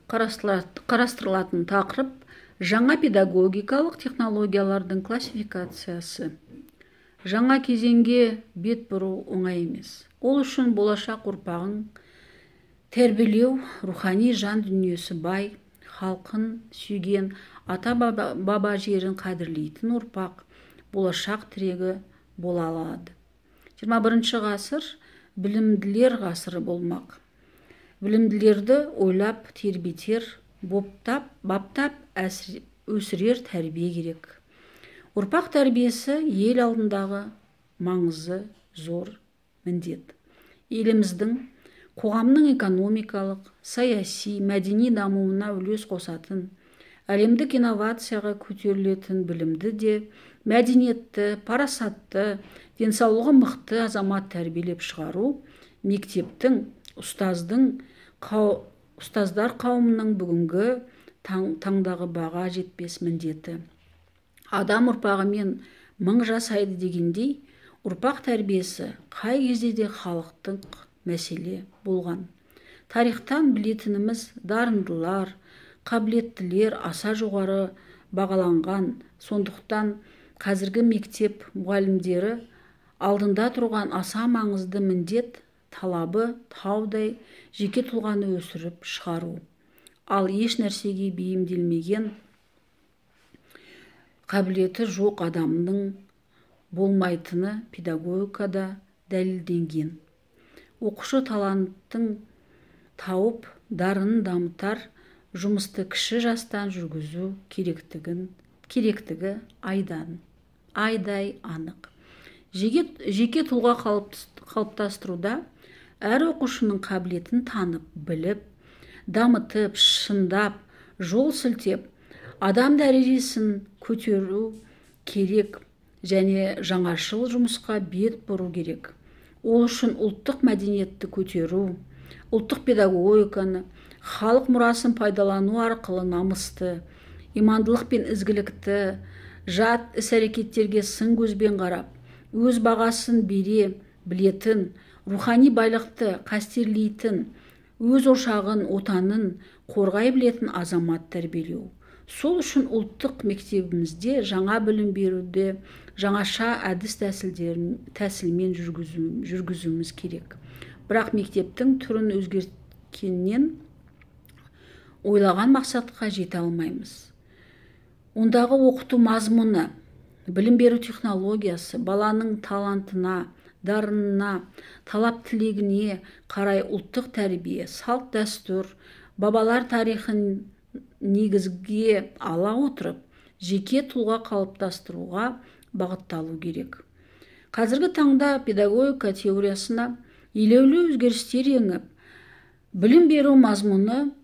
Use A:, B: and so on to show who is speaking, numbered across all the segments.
A: қарастырылатын тақырып жаңа педагогикалық технологиялардың классификациясы. Жаңа кезеңге бет бұру оңай емес. Ол үшін болашақ ұрпағын тәрбиелеу, рухани жан дүниесі бай, халқын сүйген, ата-баба жерін қадірлейтін ұрпақ болашақ тірегі бола алады. 21 ғасыр білімділер ғасыры болмақ. Білімділерді ойлап тербетер, баптап өсірер тәрбие керек. Ұрпақ тәрбиесі ел алдындағы маңызы зор міндет. Еліміздің қоғамның экономикалық, саяси, мәдени дамуына үлес қосатын, әлемдік инновацияға көтерілетін білімді де, мәдениетті, парасатты, денсаулығы мықты азамат тәрбиелеп шығару мектептің, ұстаздар қауымының бүгінгі таңдағы баға жетпес міндеті. Адам ұрпағымен мың жасайды дегендей, ұрпақ тәрбиесі қай кезде де халықтың мәселе болған. Тарихтан білетініміз дарындылар, қабілеттілер аса жоғары бағаланған. Сондықтан қазіргі мектеп мұғалімдері алдында тұрған аса маңызды міндет талабы таудай жеке тұлғаны өсіріп шығару. Ал еш нәрсеге бейімделмеген, қабілеті жоқ адамның болмайтыны педагогикада дәлелденген. Оқушы таланттың тауып, дарынын дамытар жұмысты кіші жастан жүргізу керектігі айдай анық. Жеке тұлға қалыптастыруда әр оқушының қабілетін танып, біліп, дамытып, шындап, жол сілтеп, адам дәрежесін көтеру керек және жаңашыл жұмысқа бет бұру керек. Ол үшін ұлттық мәдениетті көтеру, ұлттық педагогиканы, халық мұрасын пайдалану арқылы намысты, имандылық пен ізгілікті, жат іс-әрекеттерге сын көзбен қарап, өз бағасын бере білетін, рухани байлықты қастерлейтін, өз ошағын, отанын қорғай білетін азамат тәрбиелеу. Сол үшін ұлттық мектебімізде жаңа білім беруде жаңаша әдіс тәсілмен жүргізуіміз керек. Бірақ мектептің түрін өзгерткеннен ойлаған мақсатқа жете алмаймыз. Ондағы оқыту мазмұны, білім беру технологиясы баланың талантына, дарынына, талап тілегіне қарай ұлттық тәрбие, салт дәстүр, бабалар тарихын негізге ала отырып, жеке тұлға қалыптастыруға бағытталу керек. Қазіргі таңда педагогика теориясына елеулі өзгерістер еніп, білім беру мазмұны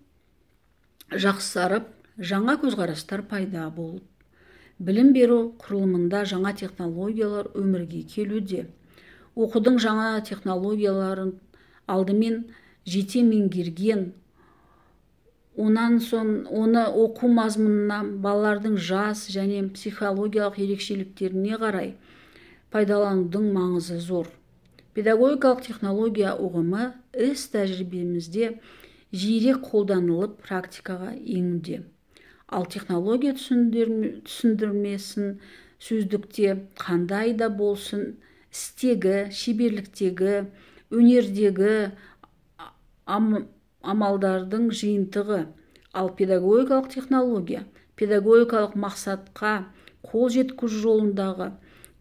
A: жақсарып, жаңа көзқарастар пайда болып, білім беру құрылымында жаңа технологиялар өмірге келуде. Оқудың жаңа технологияларын алдымен жете меңгерген, онан соң оны оқу мазмұнына балалардың жас және психологиялық ерекшеліктеріне қарай пайдаланудың маңызы зор. Педагогикалық технология ұғымы іс тәжірибемізде жиірек қолданылып практикаға енуде. Ал технология түсіндірмесін сөздікте қандай да болсын істегі, шеберліктегі, өнердегі амалдардың жиынтығы. Ал педагогикалық технология педагогикалық мақсатқа қол жеткізу жолындағы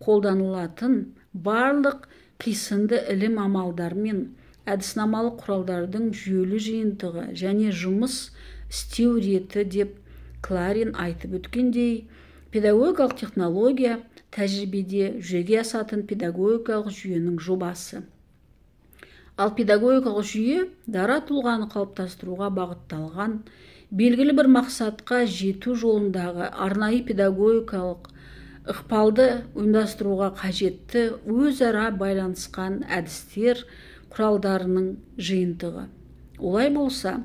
A: қолданылатын барлық қисынды ілім амалдар мен әдіснамалық құралдардың жүйелі жиынтығы және жұмыс істеу реті деп Кларин айтып өткендей, педагогикалық технология тәжірибеде жүзеге асатын педагогикалық жүйенің жобасы. Ал педагогикалық жүйе дара тұлғаны қалыптастыруға бағытталған, белгілі бір мақсатқа жету жолындағы арнайы педагогикалық ықпалды ұйымдастыруға қажетті өзара байланысқан әдістер құралдарының жиынтығы. Олай болса,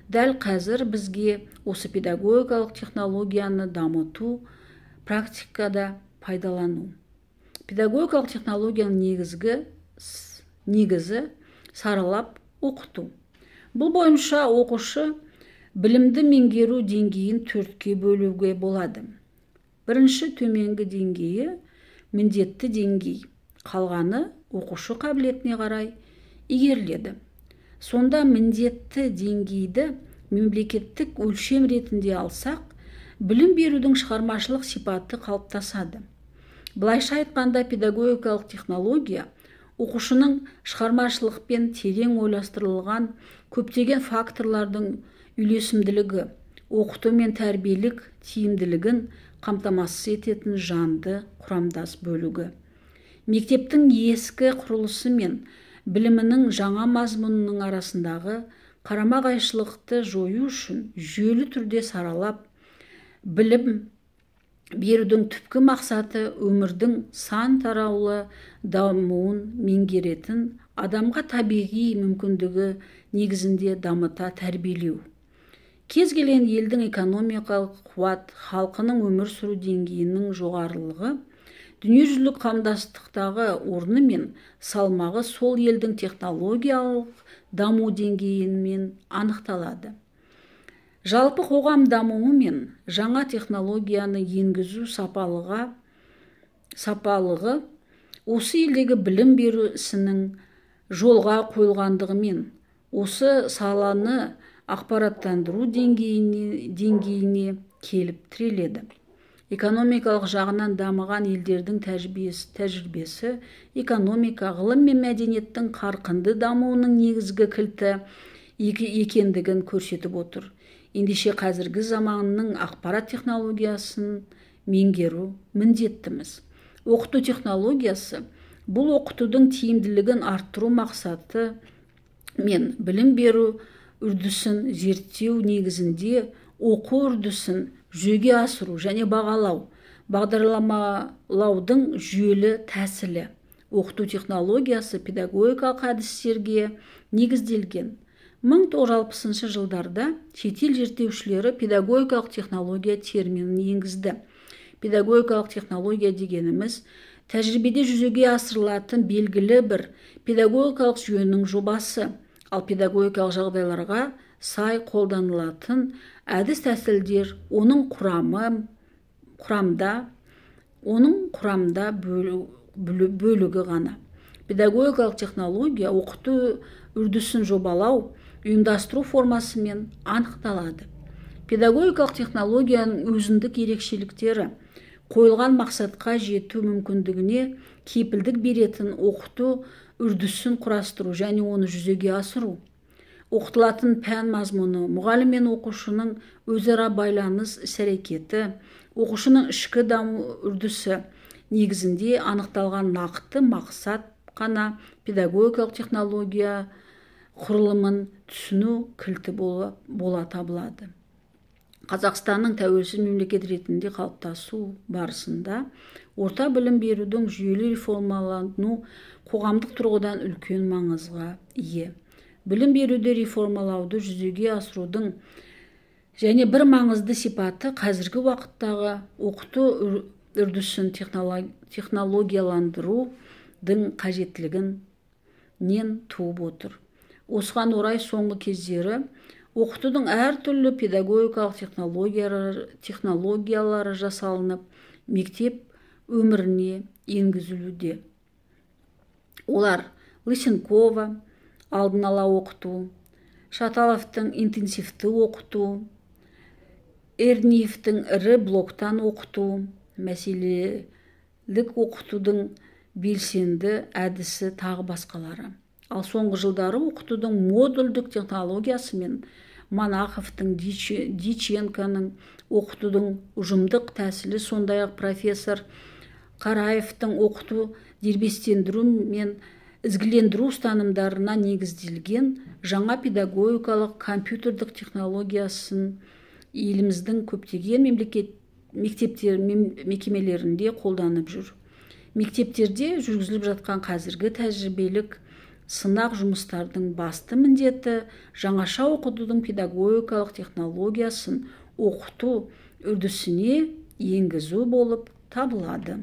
A: дәл қазір бізге осы педагогикалық технологияны дамыту, практикада пайдалану. Педагогикалық технологияның негізі саралап оқыту. Бұл бойынша оқушы Білімді меңгеру деңгейін төртке бөлуге болады. Бірінші төменгі деңгейі міндетті деңгей, қалғаны оқушы қабілетіне қарай игеріледі. Сонда міндетті деңгейді мемлекеттік өлшем ретінде алсақ, білім берудің шығармашылық сипаты қалыптасады. Былайша айтқанда, педагогикалық технология оқушының шығармашылықпен терең ойластырылған көптеген факторлардың үйлесімділігі, оқыту мен тәрбиелік тиімділігін қамтамасыз ететін жанды құрамдас бөлігі. Мектептің ескі құрылысы мен білімінің жаңа мазмұнының арасындағы қарама-қайшылықты жою үшін жүйелі түрде саралап, білім берудің түпкі мақсаты өмірдің сан тараулы дамуын меңгеретін адамға табиғи мүмкіндігі негізінде дамыта тәрбиелеу. Кез келген елдің экономикалық қуат, халқының өмір сүру деңгейінің жоғарылығы, дүниежүзілік қауымдастықтағы орны мен салмағы сол елдің технологиялық даму деңгейімен анықталады. Жалпы қоғам дамуы мен жаңа технологияны енгізу сапалығы осы елдегі білім беру ісінің жолға қойылғандығымен осы саланы ақпараттандыру деңгейіне келіп тіреледі. Экономикалық жағынан дамыған елдердің тәжірибесі экономика, ғылым мен мәдениеттің қарқынды дамуының негізгі кілті екендігін көрсетіп отыр. Ендеше қазіргі заманның ақпарат технологиясын меңгеру міндеттіміз. Оқыту технологиясы бұл оқытудың тиімділігін арттыру мақсаты мен білім беру үрдісін зерттеу негізінде оқу үрдісін жүзеге асыру және бағалау, бағдарламалаудың жүйелі тәсілі. Оқыту технологиясы педагогикалық әдістерге негізделген. 1960 жылдарда шетел зерттеушілері педагогикалық технология терминін енгізді. Педагогикалық технология дегеніміз тәжірибеде жүзеге асырылатын белгілі бір педагогикалық жүйенің жобасы, ал педагогикалық жағдайларға сай қолданылатын әдіс тәсілдер оның құрамда бөлігі ғана. Педагогикалық технология оқыту үрдісін жобалау, ұйымдастыру формасымен анықталады. Педагогикалық технологияның өзіндік ерекшеліктері қойылған мақсатқа жету мүмкіндігіне кепілдік беретін оқыту үрдісін құрастыру және оны жүзеге асыру. Оқытылатын пән мазмұны, мұғалім мен оқушының өзара байланыс іс-әрекеті, оқушының ішкі даму үрдісі негізінде анықталған нақты мақсат қана педагогикалық технология құрылымын түсіну кілті бола табылады. Қазақстанның тәуелсіз мемлекет ретінде қалыптасу барысында орта білім берудің жүйелі реформалану қоғамдық тұрғыдан үлкен маңызға ие. Білім беруді реформалауды жүзеге асырудың және бір маңызды сипаты қазіргі уақыттағы оқыту үрдісін технологияландырудың қажеттілігінен туып отыр. Осыған орай соңғы кездері оқытудың әртүрлі педагогикалық технологиялары жасалынып, мектеп өміріне енгізілуде. Олар Лысенкова алдын ала оқыту, Шаталовтың интенсивті оқыту, Эрниевтің ірі блоктан оқыту, мәселелік оқытудың белсенді әдісі тағы басқалары. Ал соңғы жылдары оқытудың модульдік технологиясы мен Монаховтың, Диченконың оқытудың ұжымдық тәсілі, сондай-ақ профессор Қараевтың оқыту дербестендіру мен ізгілендіру ұстанымдарына негізделген жаңа педагогикалық компьютердік технологиясын еліміздің көптеген мекемелерінде қолданып жүр. Мектептерде жүргізіліп жатқан қазіргі тәжірибелік сынақ жұмыстардың басты міндеті жаңаша оқытудың педагогикалық технологиясын оқыту үрдісіне енгізу болып табылады.